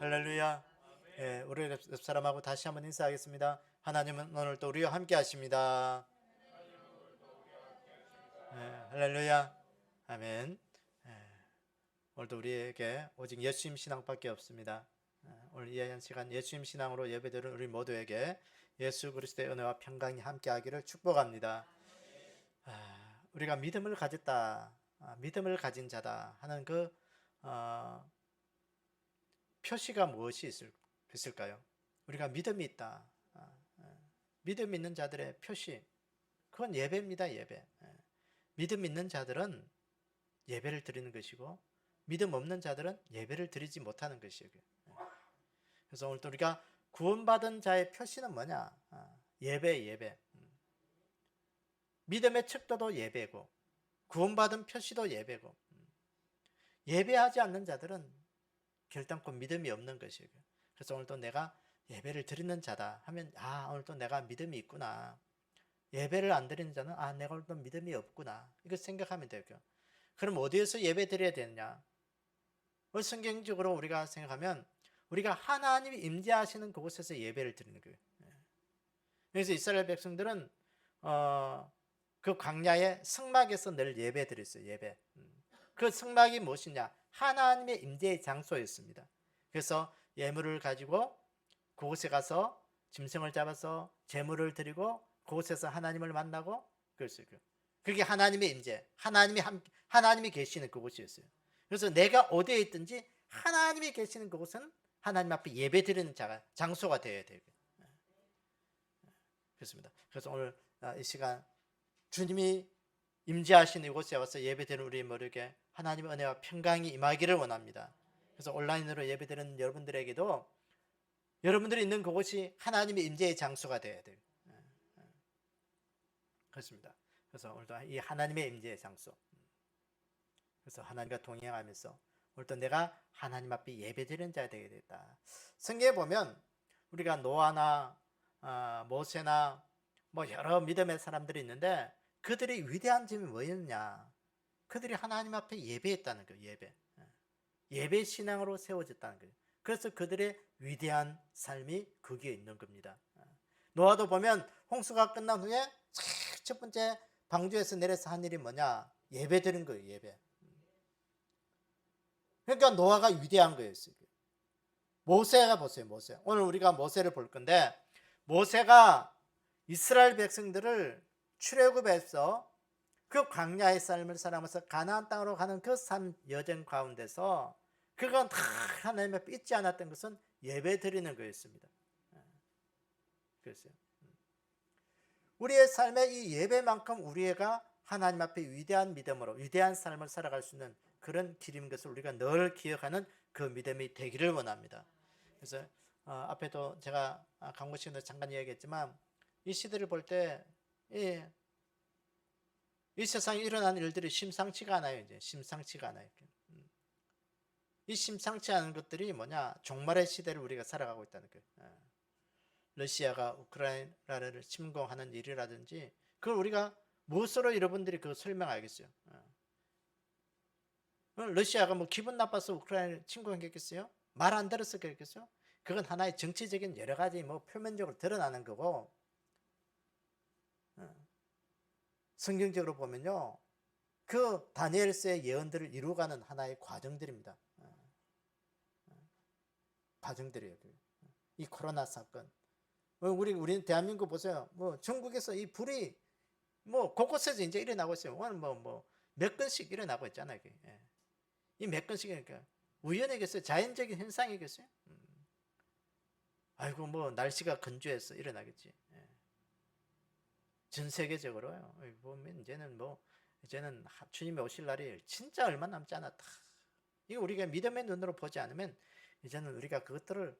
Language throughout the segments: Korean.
할렐루야. 예, 우리 옆 사람하고 다시 한번 인사하겠습니다. 하나님은 오늘 또 우리와 함께 하십니다. 예, 할렐루야. 아멘. 예, 오늘도 우리에게 오직 예수님 신앙밖에 없습니다. 오늘 이 시간 예수님 신앙으로 예배드리는 우리 모두에게 예수 그리스도의 은혜와 평강이 함께하기를 축복합니다. 우리가 믿음을 가졌다, 믿음을 가진 자다 하는 그 표시가 무엇이 있을까요? 우리가 믿음이 있다. 믿음 있는 자들의 표시, 그건 예배입니다. 예배. 믿음 있는 자들은 예배를 드리는 것이고 믿음 없는 자들은 예배를 드리지 못하는 것이에요. 그래서 오늘 또 우리가 구원받은 자의 표시는 뭐냐? 예배. 믿음의 척도도 예배고 구원받은 표시도 예배고 예배하지 않는 자들은 결단코 믿음이 없는 것이에요. 그래서 오늘 또 내가 예배를 드리는 자다 하면 오늘 또 내가 믿음이 있구나. 예배를 안 드리는 자는 내가 오늘 또 믿음이 없구나. 이거 생각하면 돼요. 그럼 어디에서 예배 드려야 되느냐? 성경적으로 우리가 생각하면 우리가 하나님이 임재하시는 그곳에서 예배를 드리는 거예요. 그래서 이스라엘 백성들은 그 광야의 성막에서 늘 예배 드렸어요. 예배. 그 성막이 무엇이냐? 하나님의 임재의 장소였습니다. 그래서 예물을 가지고 그곳에 가서 짐승을 잡아서 제물을 드리고 그곳에서 하나님을 만나고 그랬어요. 그게 하나님의 임재, 하나님이 계시는 그곳이었어요. 그래서 내가 어디에 있든지 하나님이 계시는 그곳은 하나님 앞에 예배드리는 장소가 되어야 돼요. 그렇습니다. 그래서 오늘 이 시간 주님이 임재하시는 이곳에 와서 예배드리는 우리 모두에게 하나님의 은혜와 평강이 임하기를 원합니다. 그래서 온라인으로 예배드리는 여러분들에게도 여러분들이 있는 그곳이 하나님의 임재의 장소가 되어야 돼요. 그렇습니다. 그래서 오늘도 이 하나님의 임재의 장소, 그래서 하나님과 동행하면서 오늘도 내가 하나님 앞에 예배드리는 자가 되겠다. 성경에 보면 우리가 노아나 모세나 여러 믿음의 사람들이 있는데 그들이 위대한 점이 뭐였냐? 그들이 하나님 앞에 예배했다는 거예요. 예배 신앙으로 세워졌다는 거예요. 그래서 그들의 위대한 삶이 거기에 있는 겁니다. 노아도 보면 홍수가 끝난 후에 첫 번째 방주에서 내려서 한 일이 뭐냐? 예배 드린 거예요. 예배. 그러니까 노아가 위대한 거였어요. 모세가 보세요. 모세. 오늘 우리가 모세를 볼 건데 모세가 이스라엘 백성들을 출애굽해서 그 광야의 삶을 살아가면서 가나안 땅으로 가는 그 삶 여정 가운데서 그건 다 하나님 앞에 잊지 않았던 것은 예배 드리는 거였습니다. 그랬어요. 우리의 삶의 이 예배만큼 우리가 하나님 앞에 위대한 믿음으로 위대한 삶을 살아갈 수 있는 그런 길인 것을 우리가 늘 기억하는 그 믿음이 되기를 원합니다. 그래서 앞에도 제가 강모 시간에 잠깐 이야기했지만 이 시대를 볼 때 이 세상에 일어나는 일들이 심상치가 않아요. 이제 심상치가 않아요. 이 심상치 않은 것들이 뭐냐? 종말의 시대를 우리가 살아가고 있다는 거예요. 러시아가 우크라이나를 침공하는 일이라든지 그걸 우리가 무엇으로 여러분들이 그 설명하겠어요? 러시아가 기분 나빠서 우크라이나를 침공했겠어요? 말 안 들어서 그랬겠어요? 그건 하나의 정치적인 여러 가지 표면적으로 드러나는 거고 성경적으로 보면요 그 다니엘서의 예언들을 이루어가는 하나의 과정들입니다. 과정들이에요. 이 코로나 사건 우리는 대한민국 보세요. 전국에서 이 불이 곳곳에서 이제 일어나고 있어요. 오늘 몇 건씩 일어나고 있잖아요. 이 몇 건씩이니까 우연이겠어요? 자연적인 현상이겠어요? 아이고 날씨가 건조해서 일어나겠지. 전 세계적으로요. 보면 이제는 주님이 오실 날이 진짜 얼마 남지 않았다. 이거 우리가 믿음의 눈으로 보지 않으면 이제는 우리가 그것들을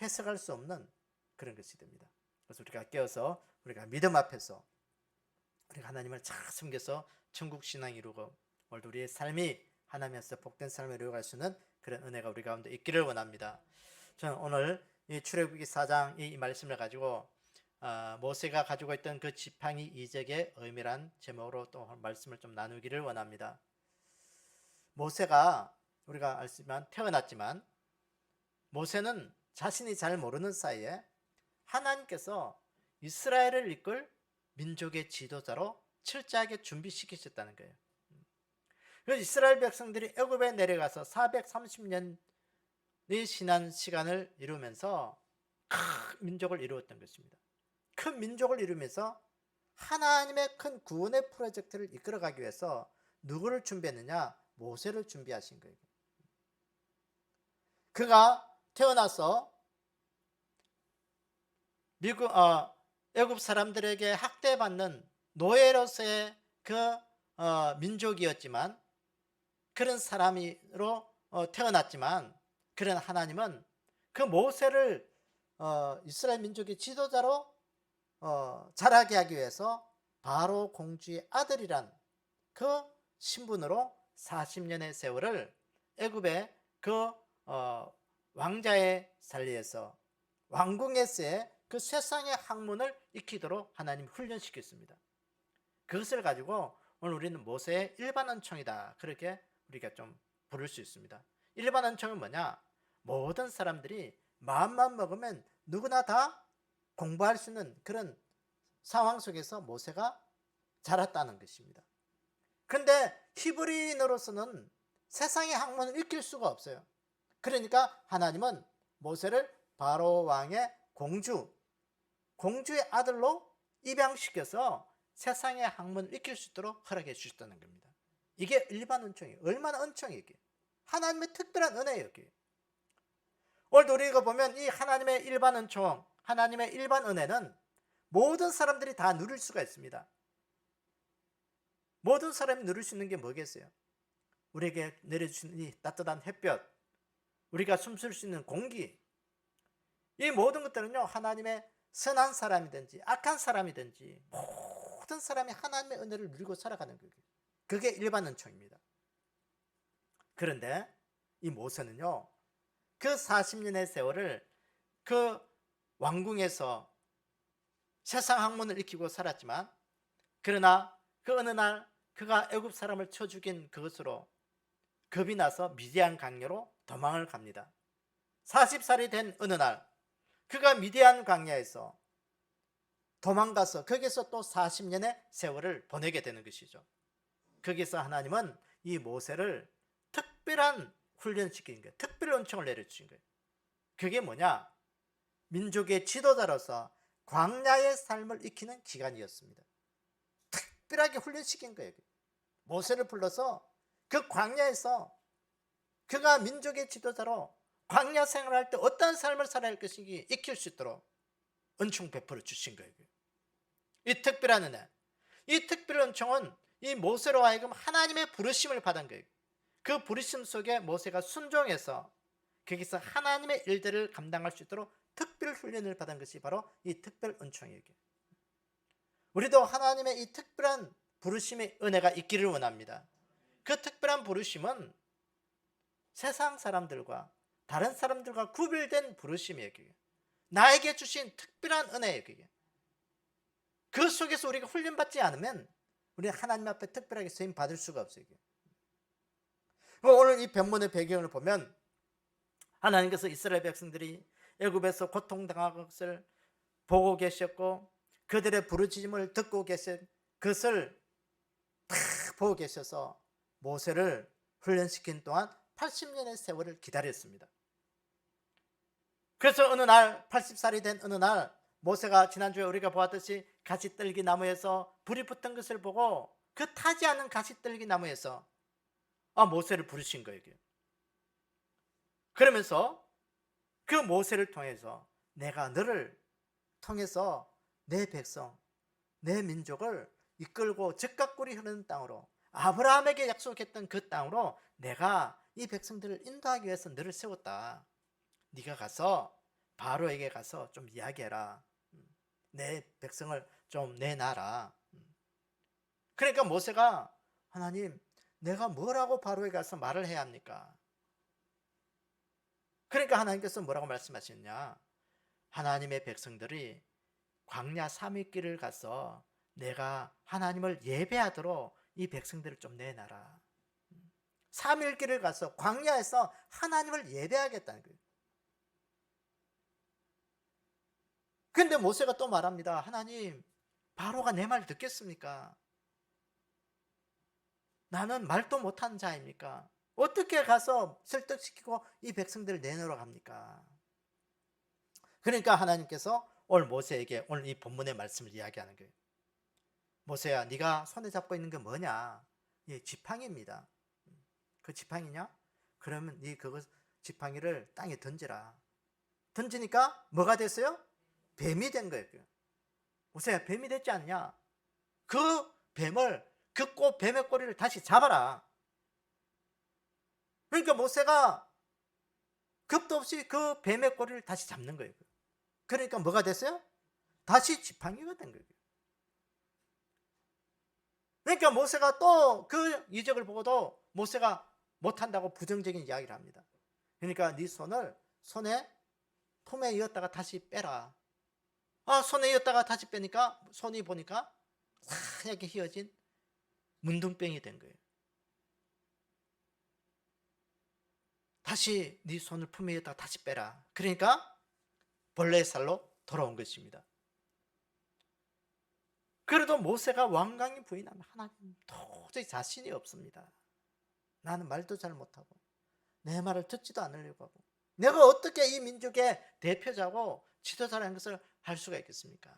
해석할 수 없는 그런 것이 됩니다. 그래서 우리가 깨어서 우리가 믿음 앞에서 우리가 하나님을 잘 섬겨서 천국 신앙 이루고 오늘도 우리의 삶이 하나님께서 복된 삶을 이루어갈 수 있는 그런 은혜가 우리 가운데 있기를 원합니다. 저는 오늘 이 출애굽기 4장 이 말씀을 가지고 모세가 가지고 있던 그 지팡이 이적의 의미란 제목으로 또 말씀을 좀 나누기를 원합니다. 모세가 우리가 알지만 태어났지만 모세는 자신이 잘 모르는 사이에 하나님께서 이스라엘을 이끌 민족의 지도자로 철저하게 준비시키셨다는 거예요. 그래서 이스라엘 백성들이 애굽에 내려가서 430년의 지난 시간을 이루면서 큰 민족을 이루었던 것입니다. 큰 민족을 이루면서 하나님의 큰 구원의 프로젝트를 이끌어가기 위해서 누구를 준비했느냐? 모세를 준비하신 거예요. 그가 태어나서 애굽 사람들에게 학대받는 노예로서의 그 민족이었지만, 그런 사람으로 태어났지만, 그런 하나님은 그 모세를 이스라엘 민족의 지도자로 자라게 하기 위해서 바로 공주의 아들이란 그 신분으로 40년의 세월을 애굽의 그 왕자의 살리에서, 왕궁에서의 그 세상의 학문을 익히도록 하나님 훈련시켰습니다. 그것을 가지고 오늘 우리는 모세의 일반 은총이다, 그렇게 우리가 좀 부를 수 있습니다. 일반 은총은 뭐냐? 모든 사람들이 마음만 먹으면 누구나 다 공부할 수 있는 그런 상황 속에서 모세가 자랐다는 것입니다. 그런데 히브리인으로서는 세상의 학문을 익힐 수가 없어요. 그러니까 하나님은 모세를 바로 왕의 공주의 아들로 입양시켜서 세상의 학문을 익힐 수 있도록 허락해 주셨다는 겁니다. 이게 일반 은총이에요. 얼마나 은총이에요, 이게. 하나님의 특별한 은혜예요, 이게. 오늘도 우리가 보면 이 하나님의 일반 은총, 하나님의 일반 은혜는 모든 사람들이 다 누릴 수가 있습니다. 모든 사람이 누릴 수 있는 게 뭐겠어요? 우리에게 내려주신 이 따뜻한 햇볕, 우리가 숨쉴 수 있는 공기, 이 모든 것들은요, 하나님의 선한 사람이든지 악한 사람이든지 모든 사람이 하나님의 은혜를 누리고 살아가는 거예요. 그게 일반 은총입니다. 그런데 이 모세는요, 그 40년의 세월을 그 왕궁에서 세상 학문을 익히고 살았지만, 그러나 그 어느 날 그가 애굽 사람을 쳐 죽인 그것으로 겁이 나서 미디안 강야로 도망을 갑니다. 40살이 된 어느 날 그가 미디안 광야에서 도망가서 거기서 또 40년의 세월을 보내게 되는 것이죠. 거기서 하나님은 이 모세를 특별한 훈련시킨 거예요. 특별 은총을 내려주신 거예요. 그게 뭐냐? 민족의 지도자로서 광야의 삶을 익히는 기간이었습니다. 특별하게 훈련시킨 거예요. 모세를 불러서 그 광야에서 그가 민족의 지도자로 광야 생활할 때 어떤 삶을 살아야 할 것인지 익힐 수 있도록 은총 베풀어 주신 거예요. 이 특별한 은혜, 이 특별 은총은 이 모세로 하여금 하나님의 부르심을 받은 거예요. 그 부르심 속에 모세가 순종해서 거기서 하나님의 일들을 감당할 수 있도록 특별 훈련을 받은 것이 바로 이 특별 은총이에요. 우리도 하나님의 이 특별한 부르심의 은혜가 있기를 원합니다. 그 특별한 부르심은 세상 사람들과 다른 사람들과 구별된 부르심이에요. 나에게 주신 특별한 은혜예요. 그 속에서 우리가 훈련받지 않으면 우리는 하나님 앞에 특별하게 쓰임 받을 수가 없어요. 오늘 이 본문의 배경을 보면 하나님께서 이스라엘 백성들이 애굽에서 고통당한 것을 보고 계셨고, 그들의 부르짖음을 듣고 계신 그것을 다 보고 계셔서 모세를 훈련시킨 동안 80년의 세월을 기다렸습니다. 그래서 어느 날 80살이 된 어느 날 모세가 지난주에 우리가 보았듯이 가시떨기 나무에서 불이 붙은 것을 보고 그 타지 않은 가시떨기 나무에서 모세를 부르신 거예요. 그러면서 그 모세를 통해서 내가 너를 통해서 내 백성, 내 민족을 이끌고 적과 꿀이 흐르는 땅으로, 아브라함에게 약속했던 그 땅으로 내가 이 백성들을 인도하기 위해서 너를 세웠다. 네가 가서 바로에게 가서 좀 이야기해라. 내 백성을 좀 내놔라. 그러니까 모세가 하나님, 내가 뭐라고 바로에게 가서 말을 해야 합니까? 그러니까 하나님께서 뭐라고 말씀하셨냐? 하나님의 백성들이 광야 3일길을 가서 내가 하나님을 예배하도록 이 백성들을 좀 내놔라. 3일길을 가서 광야에서 하나님을 예배하겠다는 거예요. 근데 모세가 또 말합니다. 하나님, 바로가 내 말 듣겠습니까? 나는 말도 못하는 자입니까? 어떻게 가서 설득시키고 이 백성들을 내놓으러 갑니까? 그러니까 하나님께서 오늘 모세에게 오늘 이 본문의 말씀을 이야기하는 거예요. 모세야, 네가 손에 잡고 있는 게 뭐냐? 이 지팡이입니다. 그 지팡이냐? 그러면 네 그거 지팡이를 땅에 던지라. 던지니까 뭐가 됐어요? 뱀이 된 거예요. 모세야, 뱀이 됐지 않냐? 그 뱀을, 그 뱀의 꼬리를 다시 잡아라. 그러니까 모세가 겁도 없이 그 뱀의 꼬리를 다시 잡는 거예요. 그러니까 뭐가 됐어요? 다시 지팡이가 된 거예요. 그러니까 모세가 또 그 이적을 보고도 모세가 못한다고 부정적인 이야기를 합니다. 그러니까 네 손을 품에 이었다가 다시 빼라. 손에 이었다가 다시 빼니까 손이 보니까 하얗게 휘어진 문둥병이 된 거예요. 다시 네 손을 품에 이었다가 다시 빼라. 그러니까 벌레의 살로 돌아온 것입니다. 그래도 모세가 완강히 부인하면 하나님 도저히 자신이 없습니다. 나는 말도 잘 못하고 내 말을 듣지도 않으려고 하고 내가 어떻게 이 민족의 대표자고 지도자라는 것을 할 수가 있겠습니까?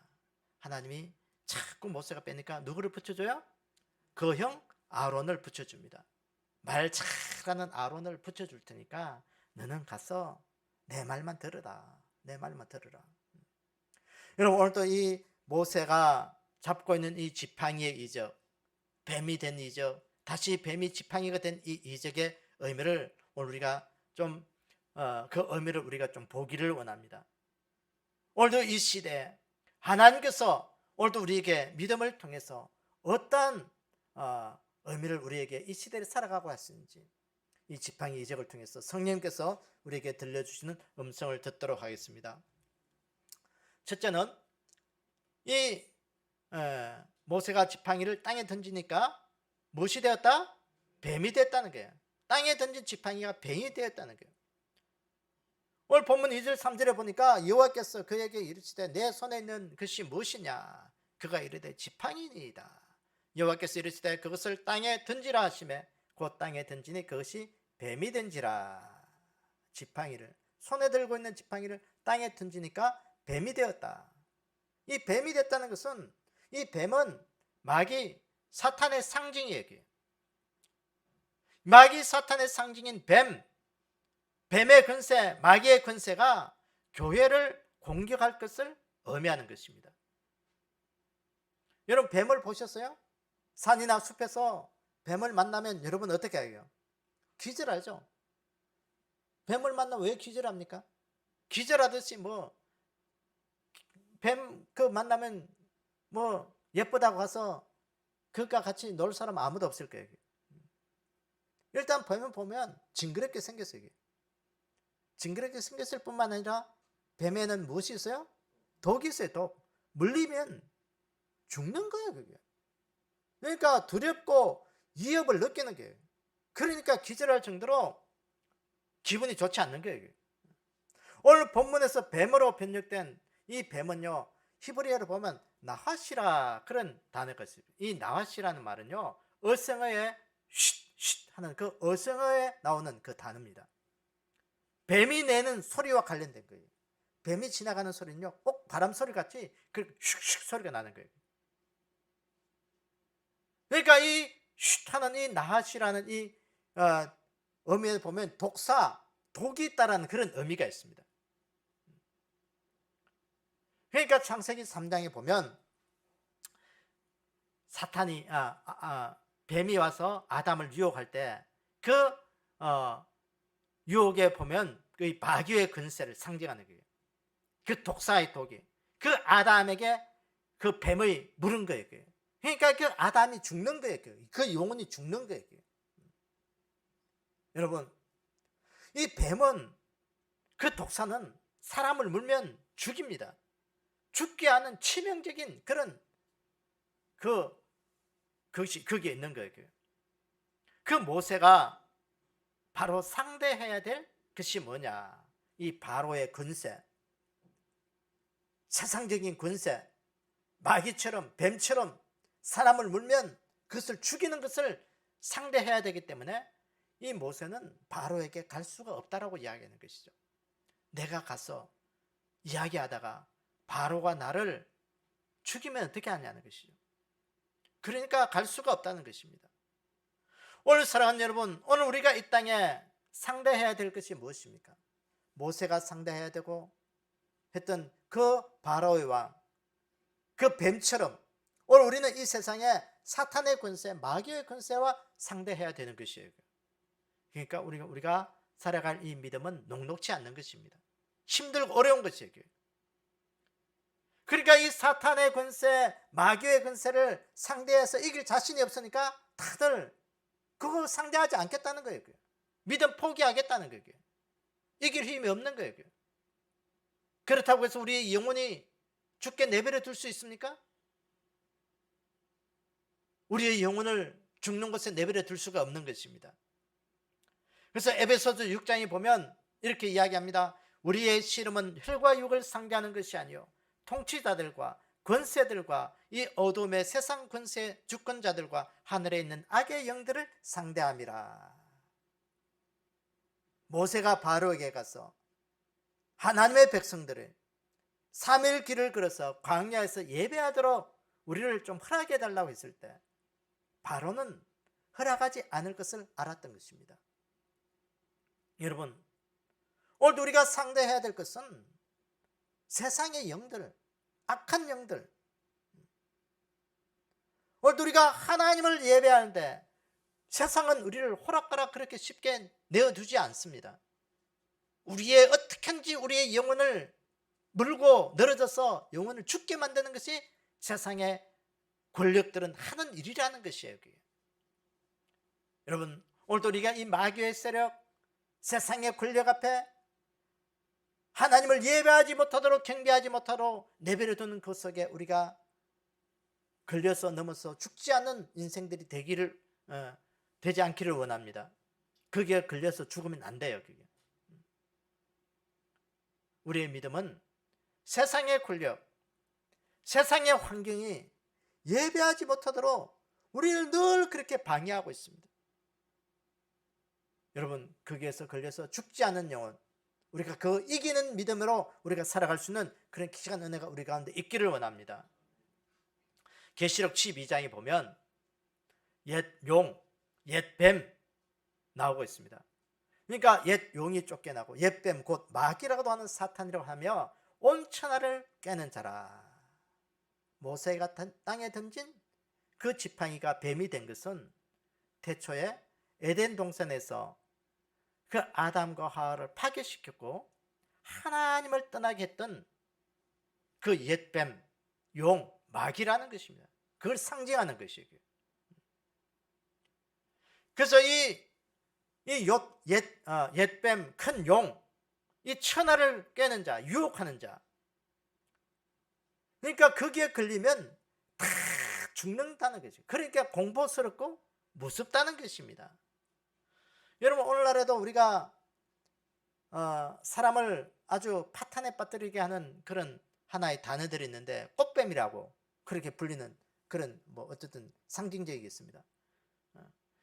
하나님이 자꾸 모세가 빼니까 누구를 붙여줘요? 그 형 아론을 붙여줍니다. 말 잘하는 아론을 붙여줄 테니까 너는 가서 내 말만 들으라. 내 말만 들으라. 여러분, 오늘도 이 모세가 잡고 있는 이 지팡이의 이적, 뱀이 된 이적, 다시 뱀이 지팡이가 된 이 이적의 의미를 오늘 우리가 좀 그 의미를 우리가 좀 보기를 원합니다. 오늘도 이 시대에 하나님께서 오늘도 우리에게 믿음을 통해서 어떤 의미를 우리에게 이 시대를 살아가고 하시는지 이 지팡이 이적을 통해서 성령께서 우리에게 들려주시는 음성을 듣도록 하겠습니다. 첫째는 이 모세가 지팡이를 땅에 던지니까 무엇이 되었다? 뱀이 됐다는 거예요. 땅에 던진 지팡이가 뱀이 되었다는 거예요. 오늘 본문 2절 3절에 보니까 여호와께서 그에게 이르시되 내 손에 있는 것이 무엇이냐? 그가 이르되 지팡이니이다. 여호와께서 이르시되 그것을 땅에 던지라 하시매 곧 땅에 던지니 그것이 뱀이 된지라. 지팡이를 손에 들고 있는 지팡이를 땅에 던지니까 뱀이 되었다. 이 뱀이 됐다는 것은 이 뱀은 마귀 사탄의 상징이에요. 마귀 사탄의 상징인 뱀의 권세, 마귀의 권세가 교회를 공격할 것을 의미하는 것입니다. 여러분, 뱀을 보셨어요? 산이나 숲에서 뱀을 만나면 여러분 어떻게 해요? 기절하죠. 뱀을 만나면 왜 기절합니까? 기절하듯이 뱀 만나면 예쁘다고 가서 그것과 같이 놀 사람 아무도 없을 거예요. 일단 뱀을 보면 징그럽게 생겼어요. 징그럽게 생겼을 뿐만 아니라 뱀에는 무엇이 있어요? 독이 있어요. 독. 물리면 죽는 거예요. 그게. 그러니까 두렵고 위협을 느끼는 거예요. 그러니까 기절할 정도로 기분이 좋지 않는 거예요. 오늘 본문에서 뱀으로 번역된 이 뱀은요, 히브리어로 보면 나하시라 그런 단어가 있습니다. 이 나하시라는 말은요, 어성어에 쉿 하는 그 어성어에 나오는 그 단어입니다. 뱀이 내는 소리와 관련된 거예요. 뱀이 지나가는 소리는요, 꼭 바람 소리 같이 그 슉슉 소리가 나는 거예요. 그러니까 이 쉿 하는 이 나하시라는 이 의미에 보면 독이 있다라는 그런 의미가 있습니다. 그러니까 창세기 3장에 보면 사탄이 뱀이 와서 아담을 유혹할 때 그 유혹에 보면 그 마귀의 근세를 상징하는 거예요. 그 독사의 독이 그 아담에게 그 뱀의 물은 거예요. 그러니까 그 아담이 죽는 거예요. 그 영혼이 죽는 거예요. 여러분, 이 뱀은 그 독사는 사람을 물면 죽입니다. 죽게 하는 치명적인 그런 그게 있는 거예요. 그 모세가 바로 상대해야 될 것이 뭐냐? 이 바로의 권세. 세상적인 권세, 마귀처럼 뱀처럼 사람을 물면 그것을 죽이는 것을 상대해야 되기 때문에 이 모세는 바로에게 갈 수가 없다라고 이야기하는 것이죠. 내가 가서 이야기하다가 바로가 나를 죽이면 어떻게 하냐는 것이죠. 그러니까 갈 수가 없다는 것입니다. 오늘 사랑하는 여러분, 오늘 우리가 이 땅에 상대해야 될 것이 무엇입니까? 모세가 상대해야 되고 했던 그 바로의 왕, 그 뱀처럼 오늘 우리는 이 세상에 사탄의 권세, 마귀의 권세와 상대해야 되는 것이에요. 그러니까 우리가 살아갈 이 믿음은 녹록지 않는 것입니다. 힘들고 어려운 것이에요. 그러니까 이 사탄의 권세, 마귀의 권세를 상대해서 이길 자신이 없으니까 다들 그거 상대하지 않겠다는 거예요. 믿음 포기하겠다는 거예요. 이길 힘이 없는 거예요. 그렇다고 해서 우리의 영혼이 죽게 내버려 둘 수 있습니까? 우리의 영혼을 죽는 곳에 내버려 둘 수가 없는 것입니다. 그래서 에베소서 6장에 보면 이렇게 이야기합니다. 우리의 씨름은 혈과 육을 상대하는 것이 아니요 통치자들과 권세들과 이 어둠의 세상 권세 주권자들과 하늘에 있는 악의 영들을 상대함이라. 모세가 바로에게 가서 하나님의 백성들을 3일 길을 걸어서 광야에서 예배하도록 우리를 좀 허락해 달라고 했을 때 바로는 허락하지 않을 것을 알았던 것입니다. 여러분, 오늘 우리가 상대해야 될 것은 세상의 영들, 악한 영들. 오늘 우리가 하나님을 예배하는데 세상은 우리를 호락가락 그렇게 쉽게 내어두지 않습니다. 우리의 어떻게든지 우리의 영혼을 물고 늘어져서 영혼을 죽게 만드는 것이 세상의 권력들은 하는 일이라는 것이에요. 그게. 여러분, 오늘도 우리가 이 마귀의 세력, 세상의 권력 앞에 하나님을 예배하지 못하도록 경배하지 못하도록 내버려두는 그 속에 우리가 걸려서 넘어서 죽지 않는 인생들이 되지 않기를 원합니다. 그게 걸려서 죽으면 안 돼요. 그게. 우리의 믿음은 세상의 권력, 세상의 환경이 예배하지 못하도록 우리를 늘 그렇게 방해하고 있습니다. 여러분, 거기에서 걸려서 죽지 않은 영혼, 우리가 그 이기는 믿음으로 우리가 살아갈 수 있는 그런 귀한 은혜가 우리 가운데 있기를 원합니다. 계시록 12장에 보면 옛 용, 옛 뱀 나오고 있습니다. 그러니까 옛 용이 쫓겨나고 옛 뱀 곧 마귀라고도 하는 사탄이라고 하며 온 천하를 깨는 자라. 모세가 땅에 던진 그 지팡이가 뱀이 된 것은 태초에 에덴 동산에서 그 아담과 하와를 파괴시켰고 하나님을 떠나게 했던 그 옛뱀, 용, 마귀라는 것입니다. 그걸 상징하는 것이에요. 그래서 옛뱀, 큰 용, 이 천하를 깨는 자, 유혹하는 자. 그러니까 거기에 걸리면 다 죽는다는 거죠. 그러니까 공포스럽고 무섭다는 것입니다. 여러분, 오늘날에도 우리가 사람을 아주 파탄에 빠뜨리게 하는 그런 하나의 단어들이 있는데 꽃뱀이라고 그렇게 불리는 그런 어쨌든 상징적이겠습니다.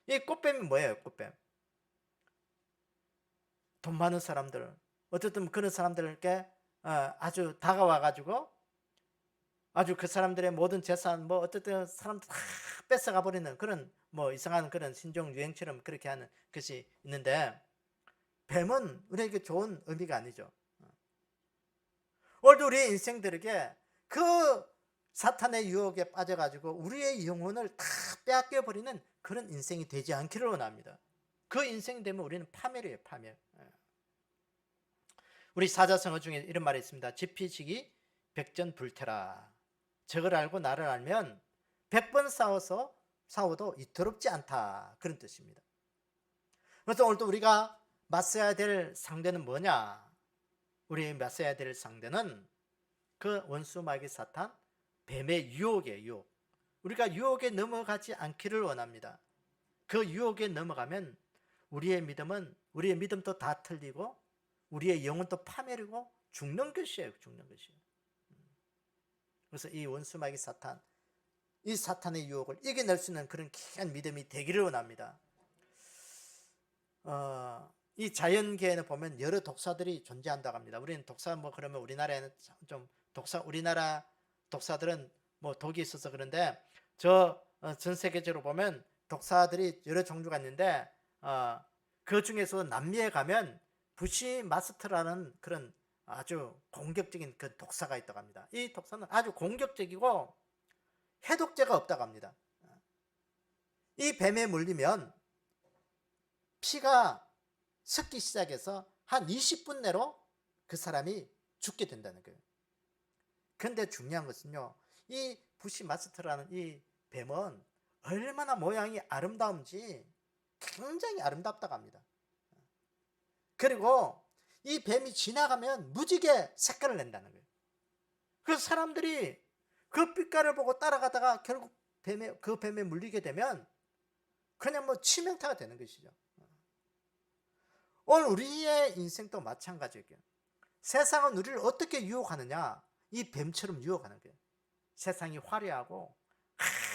이 꽃뱀이 뭐예요? 꽃뱀. 돈 많은 사람들, 어쨌든 그런 사람들께 아주 다가와 가지고 아주 그 사람들의 모든 재산 어쨌든 사람들 다 뺏어가 버리는 그런 이상한 그런 신종 유행처럼 그렇게 하는 것이 있는데 뱀은 우리에게 좋은 의미가 아니죠. 오늘도 우리의 인생들에게 그 사탄의 유혹에 빠져가지고 우리의 영혼을 다 빼앗겨 버리는 그런 인생이 되지 않기를 원합니다. 그 인생이 되면 우리는 파멸이에요. 파멸. 우리 사자성어 중에 이런 말이 있습니다. 지피지기 백전불태라. 저걸 알고 나를 알면 100번 싸워도 이토롭지 않다. 그런 뜻입니다. 그래서 오늘도 우리가 맞서야 될 상대는 뭐냐? 우리 맞서야 될 상대는 그 원수 마귀 사탄, 뱀의 유혹이에요. 유혹. 우리가 유혹에 넘어가지 않기를 원합니다. 그 유혹에 넘어가면 우리의 믿음도 다 틀리고 우리의 영혼도 파멸이고 죽는 것이에요. 죽는 것이에요. 그래서 이 원수마귀 사탄, 이 사탄의 유혹을 이겨낼 수 있는 그런 귀한 믿음이 되기를 원합니다. 이 자연계에는 보면 여러 독사들이 존재한다고 합니다. 우리는 독사 그러면 우리나라에는 좀 우리나라 독사들은 독이 있어서 그런데 전 세계적으로 보면 독사들이 여러 종류가 있는데 그 중에서 남미에 가면 부시마스트라는 그런 아주 공격적인 그 독사가 있다고 합니다. 이 독사는 아주 공격적이고 해독제가 없다고 합니다. 이 뱀에 물리면 피가 섞기 시작해서 한 20분 내로 그 사람이 죽게 된다는 거예요. 그런데 중요한 것은요, 이 부시마스트라는 이 뱀은 얼마나 모양이 아름다운지 굉장히 아름답다고 합니다. 그리고 이 뱀이 지나가면 무지개 색깔을 낸다는 거예요. 그래서 사람들이 그 빛깔을 보고 따라가다가 결국 그 뱀에 물리게 되면 그냥 치명타가 되는 것이죠. 오늘 우리의 인생도 마찬가지예요. 세상은 우리를 어떻게 유혹하느냐? 이 뱀처럼 유혹하는 거예요. 세상이 화려하고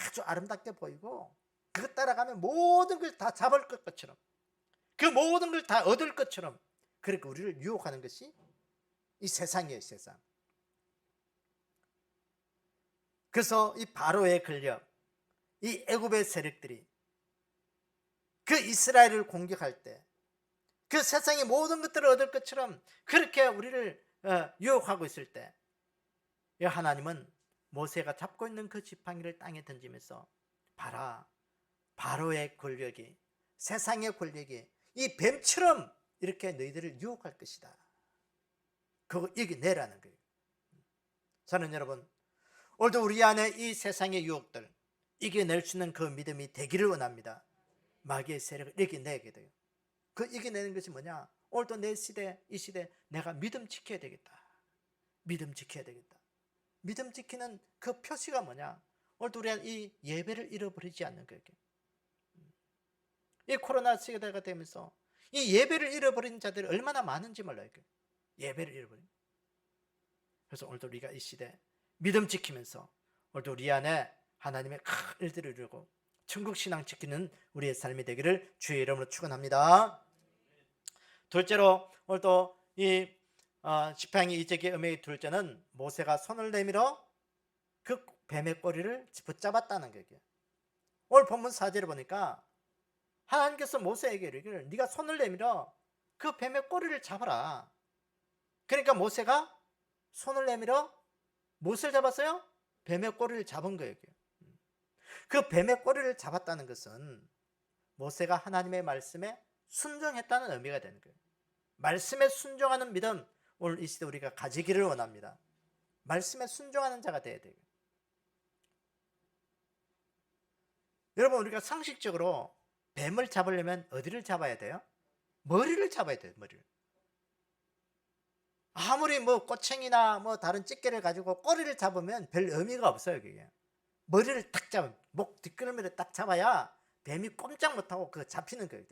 아주 아름답게 보이고 그것 따라가면 모든 걸 다 잡을 것처럼, 그 모든 걸 다 얻을 것처럼 그렇게 우리를 유혹하는 것이 이 세상이에요, 세상. 그래서 이 바로의 권력, 이 애굽의 세력들이 그 이스라엘을 공격할 때 그 세상의 모든 것들을 얻을 것처럼 그렇게 우리를 유혹하고 있을 때 하나님은 모세가 잡고 있는 그 지팡이를 땅에 던지면서 봐라, 바로의 권력이, 세상의 권력이 이 뱀처럼 이렇게 너희들을 유혹할 것이다. 그거 이겨내라는 거예요. 저는 여러분, 오늘도 우리 안에 이 세상의 유혹들 이겨낼 수 있는 그 믿음이 되기를 원합니다. 마귀의 세력을 이겨내게 돼요. 그 이겨내는 것이 뭐냐? 오늘도 내 시대, 이 시대 내가 믿음 지켜야 되겠다. 믿음 지켜야 되겠다. 믿음 지키는 그 표시가 뭐냐? 오늘도 우리가 이 예배를 잃어버리지 않는 거예요. 이 코로나 시대가 되면서 이 예배를 잃어버린 자들이 얼마나 많은지 몰라요. 예배를 잃어버린. 그래서 오늘도 우리가 이 시대 믿음 지키면서 오늘도 우리 안에 하나님의 큰 일들을 이루고 천국 신앙 지키는 우리의 삶이 되기를 주의 이름으로 축원합니다. 둘째로 오늘도 이 지팡이 이적의 음의 둘째는 모세가 손을 내밀어 그 뱀의 꼬리를 붙잡았다는 거예요. 오늘 본문 4절을 보니까 하나님께서 모세에게 이르기를 네가 손을 내밀어 그 뱀의 꼬리를 잡아라. 그러니까 모세가 손을 내밀어 무엇을 잡았어요? 뱀의 꼬리를 잡은 거예요. 그 뱀의 꼬리를 잡았다는 것은 모세가 하나님의 말씀에 순종했다는 의미가 되는 거예요. 말씀에 순종하는 믿음, 오늘 이 시대 우리가 가지기를 원합니다. 말씀에 순종하는 자가 되어야 돼요. 여러분, 우리가 상식적으로 뱀을 잡으려면 어디를 잡아야 돼요? 머리를 잡아야 돼요. 머리를. 아무리 꼬챙이나 다른 집게를 가지고 꼬리를 잡으면 별 의미가 없어요. 그게 머리를 딱 잡으면, 목 뒷걸음을 딱 잡아야 뱀이 꼼짝 못하고 그거 잡히는 거예요.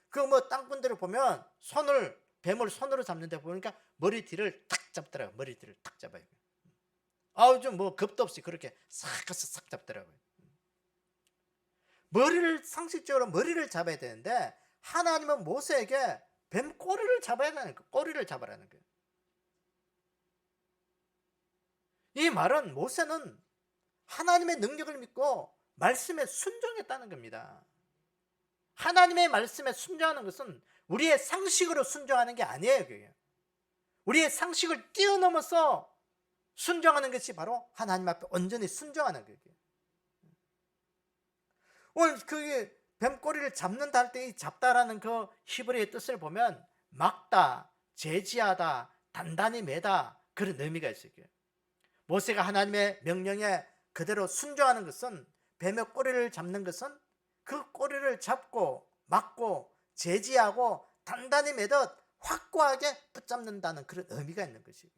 그 땅분들을 보면 뱀을 손으로 잡는데 보니까 머리 뒤를 탁 잡더라고요. 머리 뒤를 탁 잡아요. 좀 겁도 없이 그렇게 싹 가서 싹 잡더라고요. 상식적으로 머리를 잡아야 되는데 하나님은 모세에게 뱀 꼬리를 잡아야 되는 거예요. 꼬리를 잡아라는 거예요. 이 말은 모세는 하나님의 능력을 믿고 말씀에 순종했다는 겁니다. 하나님의 말씀에 순종하는 것은 우리의 상식으로 순종하는 게 아니에요. 그게. 우리의 상식을 뛰어넘어서 순종하는 것이 바로 하나님 앞에 온전히 순종하는 거예요. 오늘 그게 뱀꼬리를 잡는다 할 때 이 잡다라는 그 히브리의 뜻을 보면 막다, 제지하다, 단단히 매다 그런 의미가 있어요. 모세가 하나님의 명령에 그대로 순종하는 것은, 뱀의 꼬리를 잡는 것은 그 꼬리를 잡고 막고 제지하고 단단히 매듯 확고하게 붙잡는다는 그런 의미가 있는 것이에요.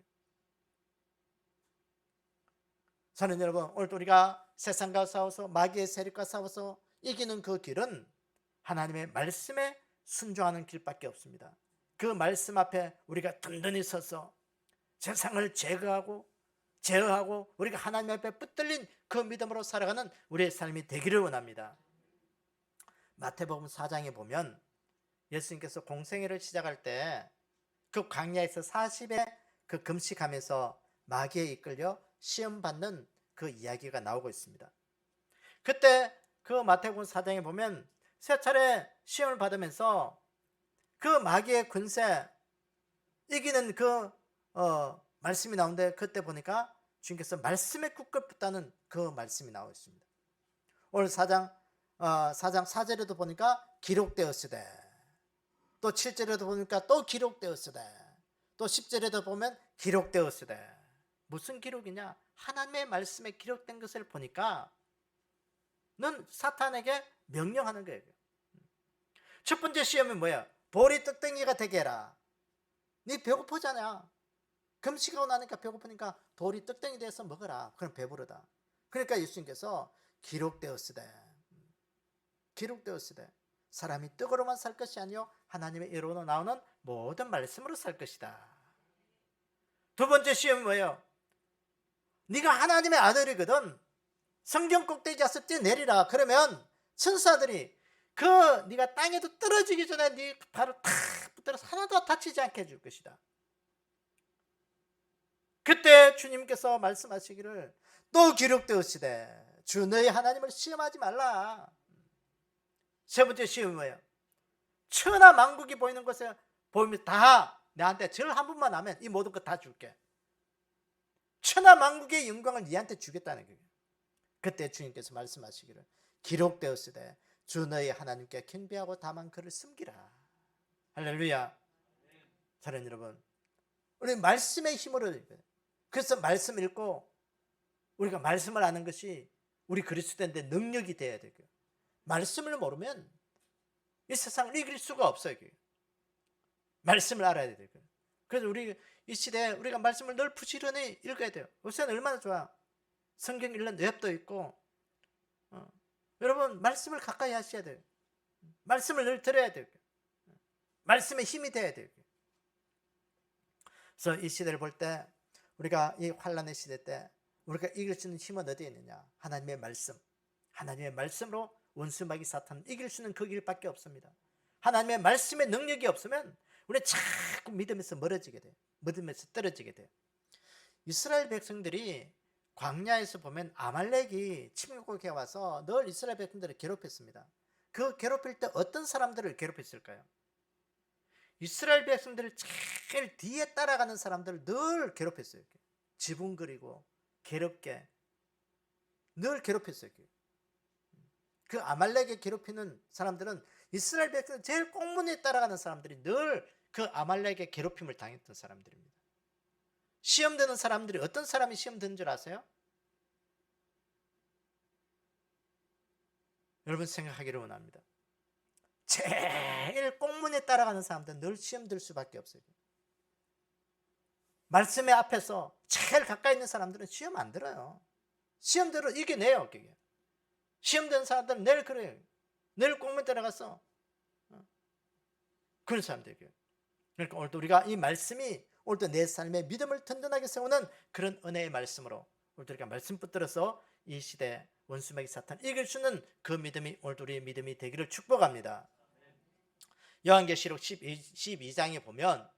저는 여러분, 오늘도 우리가 세상과 싸워서 마귀의 세력과 싸워서 이기는 그 길은 하나님의 말씀에 순종하는 길밖에 없습니다. 그 말씀 앞에 우리가 든든히 서서 세상을 제거하고 제어하고 우리가 하나님 앞에 붙들린 그 믿음으로 살아가는 우리의 삶이 되기를 원합니다. 마태복음 4장에 보면 예수님께서 공생애를 시작할 때 그 광야에서 40일 그 금식하면서 마귀에 이끌려 시험 받는 그 이야기가 나오고 있습니다. 그때 그 마태복음 4장에 보면 세 차례 시험을 받으면서 그 마귀의 권세 이기는 그 말씀이 나오는데, 그때 보니까 주님께서 말씀에 굳게 붙다는 그 말씀이 나오고 있습니다. 오늘 4장 4절에도 보니까 기록되었으되, 또 7절에도 보니까 또 기록되었으되, 또 10절에도 보면 기록되었으되. 무슨 기록이냐? 하나님의 말씀에 기록된 것을 보니까 는 사탄에게 명령하는 거예요. 첫 번째 시험은 뭐야? 볼이 떡덩이가 되게 해라. 네 배고프잖아. 금식하고 나니까 배고프니까 돌이 떡덩이 돼서 먹어라. 그럼 배부르다. 그러니까 예수님께서 기록되었으되 사람이 떡으로만 살 것이 아니요 하나님의 이로로 나오는 모든 말씀으로 살 것이다. 두 번째 시험은 뭐예요? 네가 하나님의 아들이거든. 성경 꼭대기에서 뛰어내리라. 그러면 천사들이 그 네가 땅에도 떨어지기 전에 네 발을 탁 붙들어서 하나도 다치지 않게 해줄 것이다. 그때 주님께서 말씀하시기를 또 기록되었으되 주 너희 하나님을 시험하지 말라. 세 번째 시험은 뭐예요? 천하 만국이 보이는 것에 보이면 다 나한테 절 한 번만 하면 이 모든 것 다 줄게. 천하 만국의 영광을 네한테 주겠다는 거예요. 그때 주님께서 말씀하시기를 기록되었으되 주 너희 하나님께 경배하고 다만 그를 섬기라. 할렐루야. 사랑하는 여러분, 우리 말씀의 힘으로, 그래서 말씀 읽고 우리가 말씀을 아는 것이 우리 그리스도인데 능력이 돼야 되고, 말씀을 모르면 이 세상을 이길 수가 없어요. 말씀을 알아야 되고. 그래서 우리 이 시대에 우리가 말씀을 늘 부지런히 읽어야 돼요. 요새는 얼마나 좋아. 성경 읽는 웹도 있고. 여러분 말씀을 가까이 하셔야 돼요. 말씀을 늘 들어야 돼요. 말씀의 힘이 돼야 돼요. 그래서 이 시대를 볼 때 우리가 이 환란의 시대 때 우리가 이길 수 있는 힘은 어디에 있느냐? 하나님의 말씀. 하나님의 말씀으로 원수마귀 사탄을 이길 수 있는 그 길밖에 없습니다. 하나님의 말씀의 능력이 없으면 우리는 자꾸 믿음에서 멀어지게 돼요. 믿음에서 떨어지게 돼요. 이스라엘 백성들이 광야에서 보면 아말렉이 침공해 와서 늘 이스라엘 백성들을 괴롭혔습니다. 그 괴롭힐 때 어떤 사람들을 괴롭혔을까요? 이스라엘 백성들을 제일 뒤에 따라가는 사람들을 늘 괴롭혔어요. 지붕거리고 괴롭게 늘 괴롭혔어요. 그 아말렉에 괴롭히는 사람들은 이스라엘 백성 제일 꽁문에 따라가는 사람들이 늘 그 아말렉의 괴롭힘을 당했던 사람들입니다. 시험되는 사람들이 어떤 사람이 시험되는 줄 아세요? 여러분 생각하기를 원합니다. 제일 꽁문에 따라가는 사람들은 늘 시험될 수밖에 없어요. 말씀의 앞에서 제일 가까이 있는 사람들은 시험 안 들어요. 시험대로 이겨내요. 시험되는 사람들은 늘 그래요. 늘 꽁문에 따라가서 그런 사람들이에요. 그러니까 오늘도 우리가 이 말씀이 오늘도 내 삶의 믿음을 든든하게 세우는 그런 은혜의 말씀으로 오늘도 우리가 말씀 붙들어서 이 시대 원수마귀 사탄 이길 수 있는 그 믿음이 오늘도 우리의 믿음이 되기를 축복합니다. 요한계시록 12장에 보면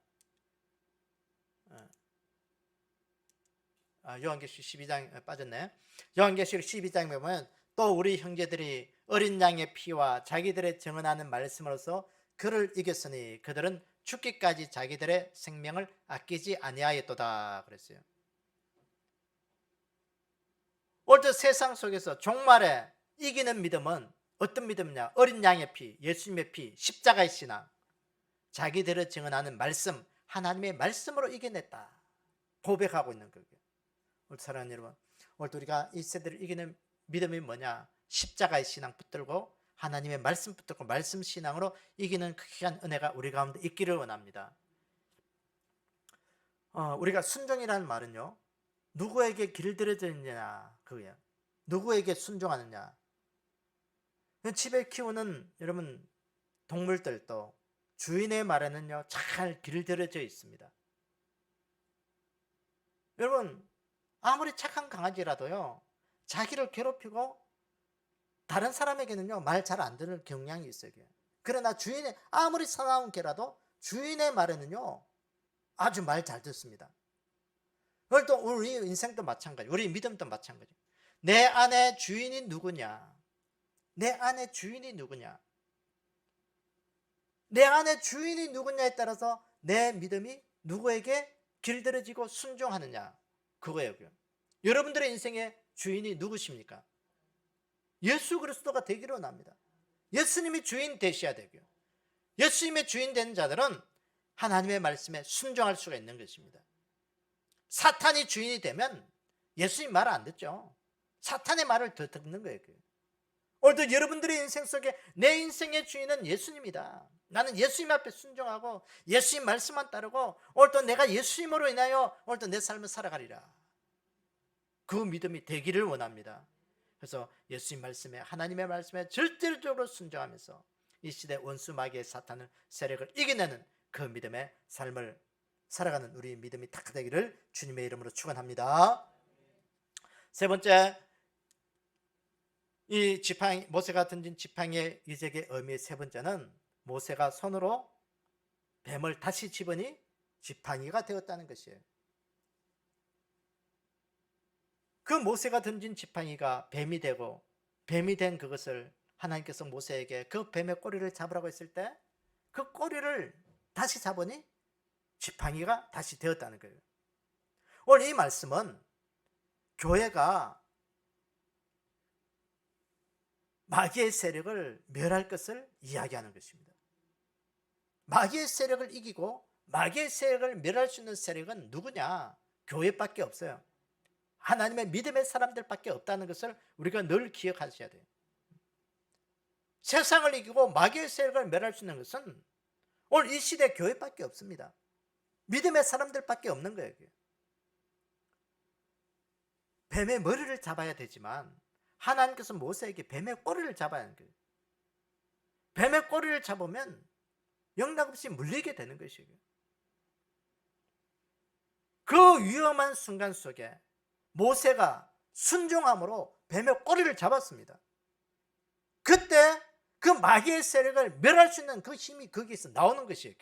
요한계시록 12장 빠졌네. 요한계시록 12장에 보면 또 우리 형제들이 어린 양의 피와 자기들의 증언하는 말씀으로서 그를 이겼으니 그들은 죽기까지 자기들의 생명을 아끼지 아니하였도다 그랬어요. 오늘 세상 속에서 종말에 이기는 믿음은 어떤 믿음이냐? 어린 양의 피, 예수님의 피, 십자가의 신앙, 자기들을 증언하는 말씀, 하나님의 말씀으로 이겨냈다 고백하고 있는 거예요. 오늘 사랑하는 여러분, 오늘 우리가 이 세대를 이기는 믿음이 뭐냐? 십자가의 신앙 붙들고 하나님의 말씀 붙들고 말씀 신앙으로 이기는 그 귀한 은혜가 우리 가운데 있기를 원합니다. 우리가 순종이라는 말은요, 누구에게 길들여지느냐 그거예요. 누구에게 순종하느냐. 집에 키우는 여러분 동물들도 주인의 말에는요 잘 길들여져 있습니다. 여러분 아무리 착한 강아지라도요, 자기를 괴롭히고 다른 사람에게는요, 말 잘 안 듣는 경향이 있어요. 그러나 주인의, 아무리 사나운 개라도 주인의 말에는요, 아주 말 잘 듣습니다. 그걸 또 우리 인생도 마찬가지, 우리 믿음도 마찬가지. 내 안에 주인이 누구냐? 내 안에 주인이 누구냐? 내 안에 주인이 누구냐에 따라서 내 믿음이 누구에게 길들여지고 순종하느냐, 그거예요. 여러분들의 인생의 주인이 누구십니까? 예수 그리스도가 되기를 원합니다. 예수님이 주인 되셔야 되고요. 예수님의 주인 되는 자들은 하나님의 말씀에 순종할 수가 있는 것입니다. 사탄이 주인이 되면 예수님 말을 안 듣죠. 사탄의 말을 더 듣는 거예요. 오늘도 여러분들의 인생 속에 내 인생의 주인은 예수님이다. 나는 예수님 앞에 순종하고 예수님 말씀만 따르고 오늘도 내가 예수님으로 인하여 오늘도 내 삶을 살아가리라. 그 믿음이 되기를 원합니다. 그래서 예수님 말씀에, 하나님의 말씀에 절대적으로 순종하면서 이 시대 원수 마귀의 사탄의 세력을 이겨내는 그 믿음의 삶을 살아가는 우리 믿음이 탁 되기를 주님의 이름으로 축원합니다. 세 번째, 이 지팡이, 모세가 던진 지팡이의 이적의 의미의 세 번째는 모세가 손으로 뱀을 다시 집으니 지팡이가 되었다는 것이에요. 그 모세가 던진 지팡이가 뱀이 되고, 뱀이 된 그것을 하나님께서 모세에게 그 뱀의 꼬리를 잡으라고 했을 때 그 꼬리를 다시 잡으니 지팡이가 다시 되었다는 거예요. 오늘 이 말씀은 교회가 마귀의 세력을 멸할 것을 이야기하는 것입니다. 마귀의 세력을 이기고 마귀의 세력을 멸할 수 있는 세력은 누구냐? 교회밖에 없어요. 하나님의 믿음의 사람들밖에 없다는 것을 우리가 늘 기억하셔야 돼요. 세상을 이기고 마귀의 세력을 멸할 수 있는 것은 오늘 이 시대 교회밖에 없습니다. 믿음의 사람들밖에 없는 거예요. 뱀의 머리를 잡아야 되지만 하나님께서 모세에게 뱀의 꼬리를 잡아야 하는 거예요. 뱀의 꼬리를 잡으면 영락없이 물리게 되는 것이에요. 그 위험한 순간 속에 모세가 순종함으로 뱀의 꼬리를 잡았습니다. 그때 그 마귀의 세력을 멸할 수 있는 그 힘이 거기에서 나오는 것이에요.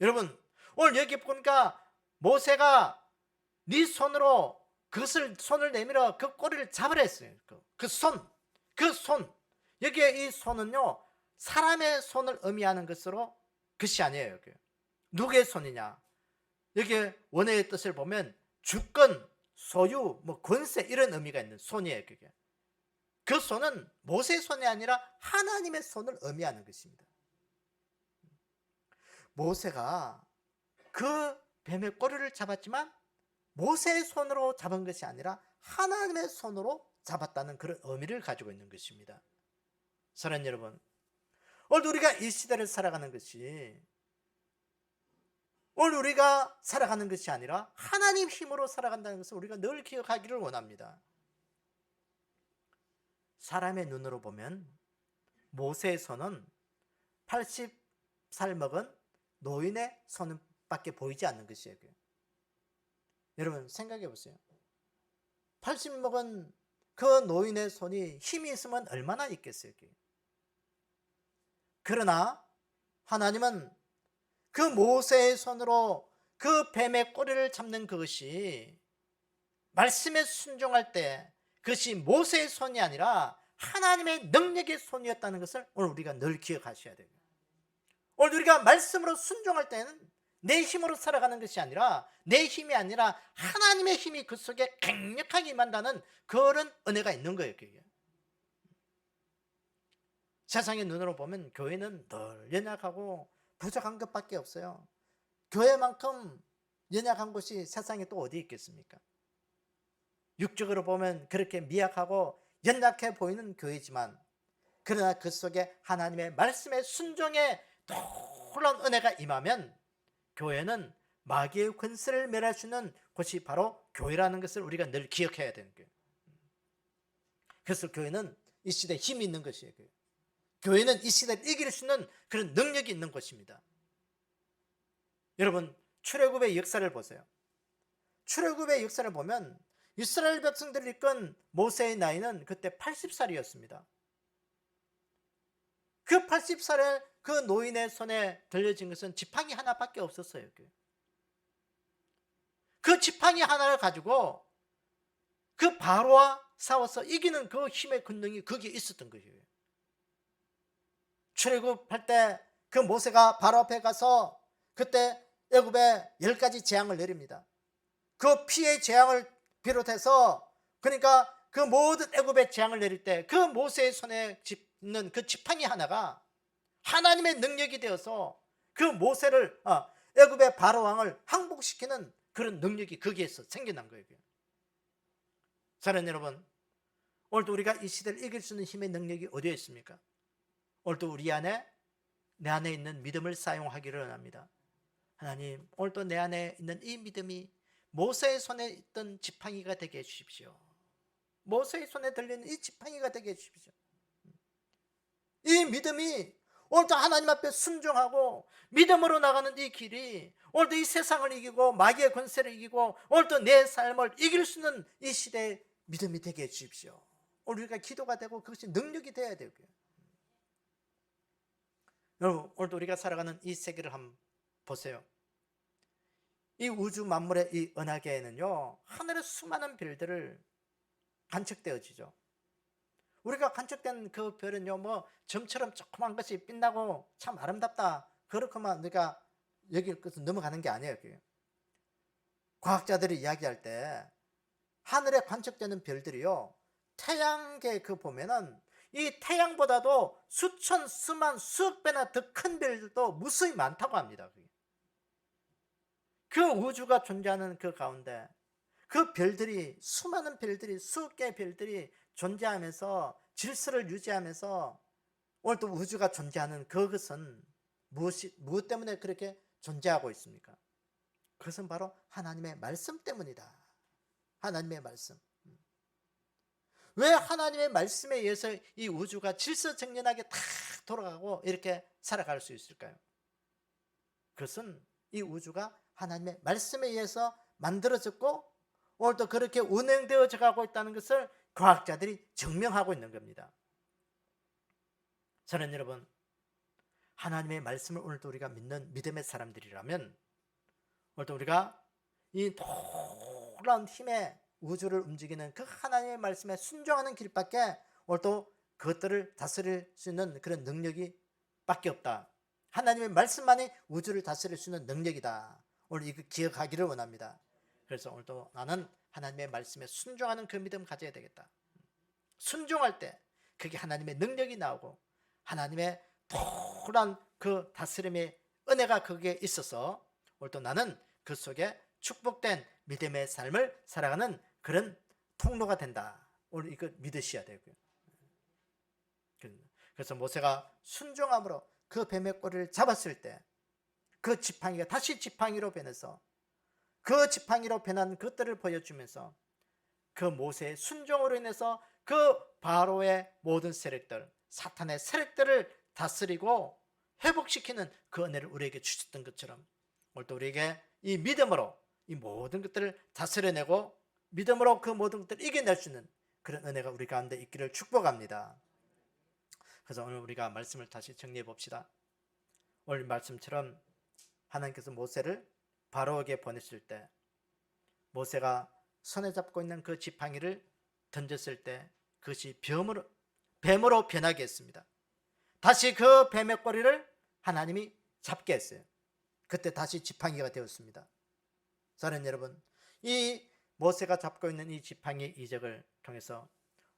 여러분, 오늘 여기 보니까 모세가 네 손으로 그것을 손을 내밀어 그 꼬리를 잡으라 했어요. 그 손. 여기에 이 손은요, 사람의 손을 의미하는 것으로 것이 아니에요. 누구의 손이냐? 여기 원어의 뜻을 보면 주권, 소유, 권세 이런 의미가 있는 손이에요. 그게. 그 손은 모세의 손이 아니라 하나님의 손을 의미하는 것입니다. 모세가 그 뱀의 꼬리를 잡았지만 모세의 손으로 잡은 것이 아니라 하나님의 손으로 잡았다는 그런 의미를 가지고 있는 것입니다. 사랑하는 여러분, 오늘 우리가 이 시대를 살아가는 것이, 오늘 우리가 살아가는 것이 아니라 하나님 힘으로 살아간다는 것을 우리가 늘 기억하기를 원합니다. 사람의 눈으로 보면 모세의 손은 80살 먹은 노인의 손밖에 보이지 않는 것이에요. 여러분 생각해 보세요. 80 먹은 그 노인의 손이 힘이 있으면 얼마나 있겠어요. 그러나 하나님은 그 모세의 손으로 그 뱀의 꼬리를 잡는 그것이 말씀에 순종할 때 그것이 모세의 손이 아니라 하나님의 능력의 손이었다는 것을 오늘 우리가 늘 기억하셔야 돼요. 오늘 우리가 말씀으로 순종할 때는 내 힘으로 살아가는 것이 아니라, 내 힘이 아니라 하나님의 힘이 그 속에 강력하게 임한다는 그런 은혜가 있는 거예요. 그게. 세상의 눈으로 보면 교회는 늘 연약하고 부족한 것밖에 없어요. 교회만큼 연약한 곳이 세상에 또 어디 있겠습니까? 육적으로 보면 그렇게 미약하고 연약해 보이는 교회지만, 그러나 그 속에 하나님의 말씀의 순종에 놀라운 은혜가 임하면 교회는 마귀의 권세를 멸할 수 있는 곳이 바로 교회라는 것을 우리가 늘 기억해야 되는 거예요. 그래서 교회는 이 시대에 힘이 있는 것이에요. 교회는 이 시대를 이길 수 있는 그런 능력이 있는 것입니다. 여러분, 출애굽의 역사를 보세요. 출애굽의 역사를 보면 이스라엘 백성들을 이끈 모세의 나이는 그때 80살이었습니다. 그 80살의 그 노인의 손에 들려진 것은 지팡이 하나밖에 없었어요. 그 지팡이 하나를 가지고 그 바로와 싸워서 이기는 그 힘의 권능이 거기에 있었던 것이에요. 출애굽할 때 그 모세가 바로 앞에 가서 그때 애굽에 10가지 재앙을 내립니다. 그 피의 재앙을 비롯해서, 그러니까 그 모든 애굽의 재앙을 내릴 때 그 모세의 손에 있는 그 지팡이 하나가 하나님의 능력이 되어서 그 모세를 애굽의 바로 왕을 항복시키는 그런 능력이 거기에서 생겨난 거예요. 사랑하는 여러분, 오늘도 우리가 이 시대를 이길 수 있는 힘의 능력이 어디에 있습니까? 오늘도 우리 안에, 내 안에 있는 믿음을 사용하기를 원합니다. 하나님, 오늘도 내 안에 있는 이 믿음이 모세의 손에 있던 지팡이가 되게 해주십시오. 모세의 손에 들리는 이 지팡이가 되게 해주십시오. 이 믿음이 오늘도 하나님 앞에 순종하고 믿음으로 나가는 이 길이 오늘도 이 세상을 이기고 마귀의 권세를 이기고 오늘도 내 삶을 이길 수 있는 이 시대의 믿음이 되게 해주십시오. 오늘 우리가 기도가 되고 그것이 능력이 되어야 되고요. 여러분, 오늘도 우리가 살아가는 이 세계를 한번 보세요. 이 우주 만물의 이 은하계에는요, 하늘의 수많은 별들을 관측되어지죠. 우리가 관측된 그 별은요, 뭐 점처럼 조그만 것이 빛나고 참 아름답다, 그렇게만 우리가 여길 것은 넘어가는 게 아니에요. 과학자들이 이야기할 때 하늘에 관측되는 별들이요, 태양계 그 보면은 이 태양보다도 수천, 수만, 수억 배나 더 큰 별들도 무수히 많다고 합니다. 그 우주가 존재하는 그 가운데 그 별들이, 수많은 별들이, 수억 개의 별들이 존재하면서 질서를 유지하면서 오늘 또 우주가 존재하는 그것은 무엇 때문에 그렇게 존재하고 있습니까? 그것은 바로 하나님의 말씀 때문이다. 하나님의 말씀. 왜 하나님의 말씀에 의해서 이 우주가 질서정연하게 다 돌아가고 이렇게 살아갈 수 있을까요? 그것은 이 우주가 하나님의 말씀에 의해서 만들어졌고 오늘도 그렇게 운행되어져 가고 있다는 것을 과학자들이 증명하고 있는 겁니다. 저는 여러분, 하나님의 말씀을 오늘도 우리가 믿는 믿음의 사람들이라면 오늘도 우리가 이 놀라운 힘의 우주를 움직이는 그 하나님의 말씀에 순종하는 길밖에 오늘도 그것들을 다스릴 수 있는 그런 능력이 밖에 없다. 하나님의 말씀만이 우주를 다스릴 수 있는 능력이다. 오늘 이거 기억하기를 원합니다. 그래서 오늘도 나는 하나님의 말씀에 순종하는 그 믿음 가져야 되겠다. 순종할 때 그게 하나님의 능력이 나오고 하나님의 놀라운 그 다스림의 은혜가 거기에 있어서 오늘도 나는 그 속에 축복된 믿음의 삶을 살아가는 그런 통로가 된다. 오늘 이거 믿으셔야 되고요. 그래서 모세가 순종함으로 그 뱀의 꼬리를 잡았을 때 그 지팡이가 다시 지팡이로 변해서 그 지팡이로 변한 것들을 보여주면서 그 모세의 순종으로 인해서 그 바로의 모든 세력들, 사탄의 세력들을 다스리고 회복시키는 그 은혜를 우리에게 주셨던 것처럼 오늘도 우리에게 이 믿음으로 이 모든 것들을 다스려내고 믿음으로 그 모든 것들을 이겨낼 수 있는 그런 은혜가 우리 가운데 있기를 축복합니다. 그래서 오늘 우리가 말씀을 다시 정리해 봅시다. 오늘 말씀처럼 하나님께서 모세를 바로에게 보냈을 때 모세가 손에 잡고 있는 그 지팡이를 던졌을 때 그것이 뱀으로 변하게 했습니다. 다시 그 뱀의 꼬리를 하나님이 잡게 했어요. 그때 다시 지팡이가 되었습니다. 사랑하는 여러분, 이 모세가 잡고 있는 이 지팡이의 이적을 통해서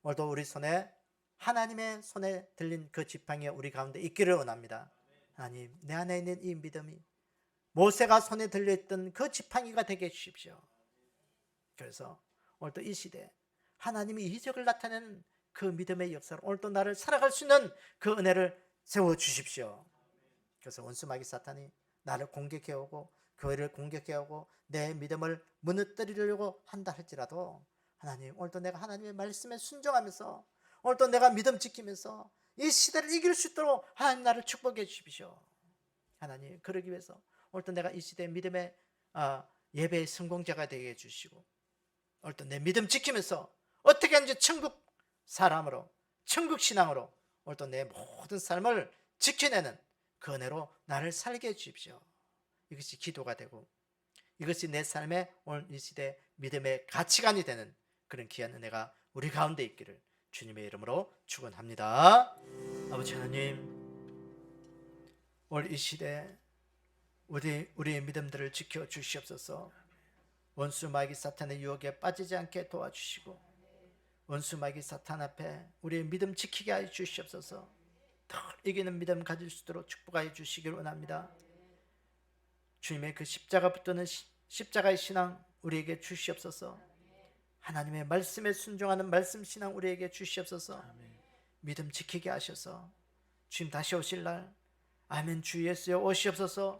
오늘도 우리 손에 하나님의 손에 들린 그 지팡이가 우리 가운데 있기를 원합니다. 하나님, 내 안에 있는 이 믿음이 모세가 손에 들려있던 그 지팡이가 되게 해주십시오. 그래서 오늘도 이 시대에 하나님이 이적을 나타내는 그 믿음의 역사로 오늘도 나를 살아갈 수 있는 그 은혜를 세워주십시오. 그래서 원수마귀 사탄이 나를 공격해오고 교회를 공격해오고 내 믿음을 무너뜨리려고 한다 할지라도 하나님, 오늘도 내가 하나님의 말씀에 순종하면서 오늘도 내가 믿음 지키면서 이 시대를 이길 수 있도록 하나님 나를 축복해 주십시오. 하나님, 그러기 위해서 오늘도 내가 이 시대의 믿음의 예배의 성공자가 되게 해주시고 오늘도 내 믿음 지키면서 어떻게 하는지 천국 사람으로 천국 신앙으로 오늘도 내 모든 삶을 지켜내는 그 은혜로 나를 살게 해주십시오. 이것이 기도가 되고 이것이 내 삶의 오늘 이 시대 믿음의 가치관이 되는 그런 귀한 은혜가 우리 가운데 있기를 주님의 이름으로 축원합니다. 아버지 하나님, 오늘 이 시대 우리의 믿음들을 지켜 주시옵소서. 원수 마귀 사탄의 유혹에 빠지지 않게 도와주시고 원수 마귀 사탄 앞에 우리의 믿음 지키게 하여 주시옵소서. 더 이기는 믿음 가질 수 있도록 축복하여 주시길 원합니다. 주님의 그 십자가 붙드는 십자가의 신앙 우리에게 주시옵소서. 하나님의 말씀에 순종하는 말씀 신앙 우리에게 주시옵소서. 믿음 지키게 하셔서 주님 다시 오실 날 아멘 주 예수여 오시옵소서.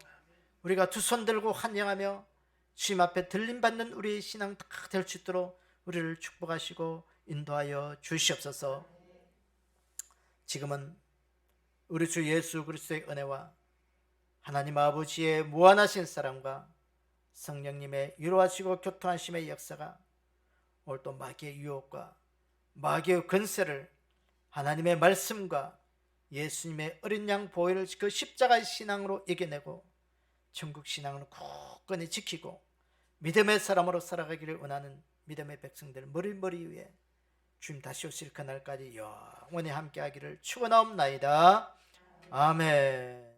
우리가 두 손 들고 환영하며 주님 앞에 들림받는 우리의 신앙 다 될 수 있도록 우리를 축복하시고 인도하여 주시옵소서. 지금은 우리 주 예수 그리스도의 은혜와 하나님 아버지의 무한하신 사랑과 성령님의 위로하시고 교통하심의 역사가 오늘 또 마귀의 유혹과 마귀의 권세를 하나님의 말씀과 예수님의 어린 양 보혈을 그 십자가의 신앙으로 이겨내고 천국 신앙을 굳건히 지키고 믿음의 사람으로 살아가기를 원하는 믿음의 백성들 머리 위에 주님 다시 오실 그날까지 영원히 함께하기를 축원하옵나이다. 아멘.